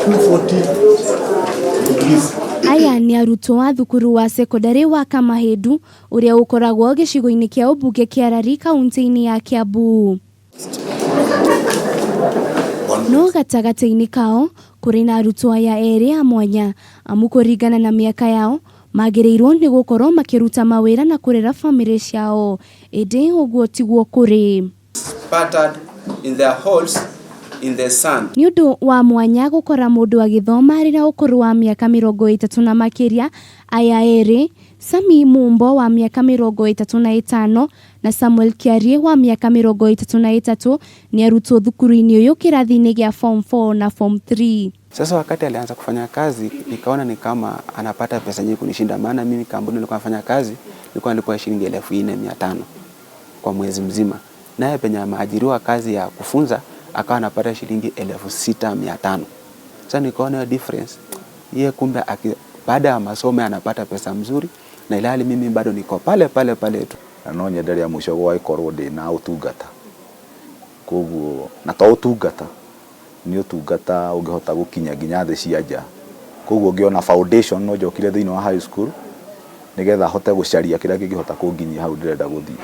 240 degrees. Aya ni arutwo a thukuru wa sekondari wa Kamahedu uria ukoragwo gicigo-ini kia ubunge kia Rari kaunti-ini ya Kiambu. No gatagati-ini kao kuri na arutwo aya eri a mwanya amu kuringana na miaka yao magirirwo ni gukorwo makiruta mawira na kurera family ciao indi uguo tiguo kuri spattered in their halls in the sun. Ni undu wa mwanya gukora mundu agithoma ari na ukuru wa miaka 30 na makiria aya eri Sami Mumbo wa miaka 35 na Samuel Kiarie wa miaka 33 ni arutwo thukuru-ini uyu kirathi-ini gia form 4 na form 3. Sasa wakati alianza kufanya kazi nikaona ni kama anapata pesa nyingi kunishinda, maana mimi kampuni nilikuwa nafanya kazi nilikuwa nalipwa shilingi 4500 kwa mwezi mzima, naye penye maajiriwa kazi ya kufunza akawa anapata shilingi 6500. Sasa nikaona hiyo difference yeye, kumbe baada ya masomo anapata pesa mzuri na ilhali mimi bado niko pale tu. No nyenderia mwisho gwa ikorwo ndi na utungata, koguo na to utungata ni utungata ungihota gukinya nginya thi cia nja, koguo ngiona foundation no njokire thiini wa high school nigetha hote gucaria kiria kingihota kunginyia hau ndirenda guthii.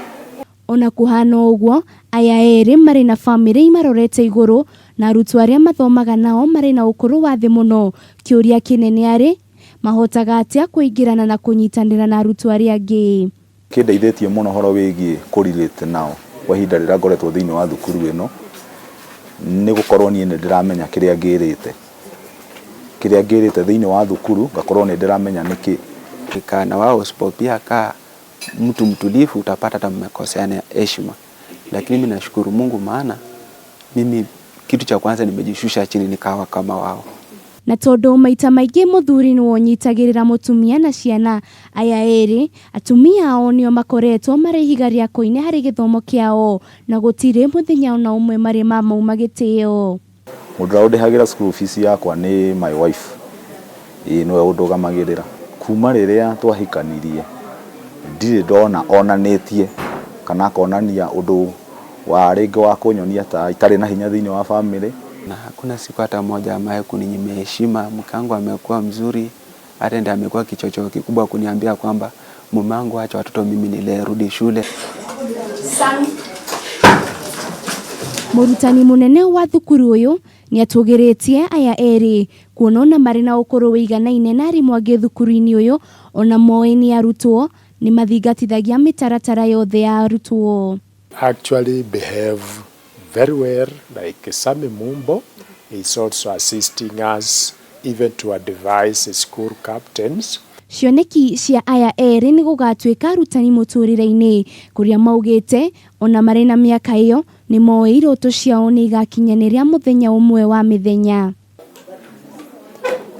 Ona kuhana uguo aya eri mari na family imarorete iguru na arutwo aria mathomaga nao mari na ukuru wa thi muno. Kiuria kinene ari mahotaga atia kuingirana na kunyitanira na arutwo aria angi. Kindeithĩtie muno horo wigie kurilate nao kwa ihinda rĩrĩa ngoretwo thiini wa thukuru ĩno, ni gukorwo nie ni ndiramenya kiria ngirite thiini wa thukuru, ngakorwo ni ndiramenya niki kana wao usipopia ka mtu mtulivu utapata hata mmekoseana heshima, lakini mimi nashukuru Mungu, maana mimi kitu cha kwanza nimejishusha chini nikawa kama wao. Na tondu maita maingi muthuri ni wonyitagirira mutumia na ciana aya eri atumia ao nio makoretwo mari higaria koine hari githomo kiao na gutire muthenya ona umwe mari mauma gitio. Mundu uraundihagira school fees yakwa ni my wife, niwe undũgamagĩrĩra kuma riria twahikanirie. Ndire ndona onanetie kana konania undu wa ringi wa kunyonia ta itari na hinya thiini wa family, na hakuna siku hata moja ambaye kuninyima heshima. Mkangu amekuwa mzuri, hata ndiye amekuwa kichocheo kikubwa kuniambia kwamba mume wangu acha watoto mimi nilerudi shule. Murutani munene wa thukuru uyu ni atugiritie aya eri kuonona mari na ukuru wiganaine na arimũ angĩ thukuru-ini uyu ona moeni arutwo ni mathingatithagia mitaratara yothe ya arutwo. Actually behave very well, like Sami Mumbo is also assisting us even to advise school captains. Cioneki cia aya eri ni gugatuika arutani muturire-ini kuria maugite ona mari na miaka iyo ni moe iroto ciao ni igakinyaniria muthenya umwe wa mithenya.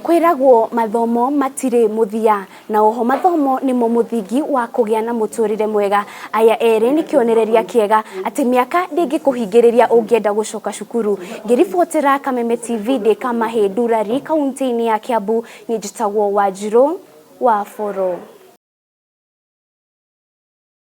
Kwiragwo mathomo matire muthia na oho mathomo ni mo muthingi wa kugia na muturire mwega. Aya eri ni kionereria kiega ati miaka ndingikuhingiriria ungienda gucoka cukuru. Ngiribotera Kameme TV de Kamahedu Rari kaunti-ini ya Kiambu, ni njitagwo Wanjiru wa Foro.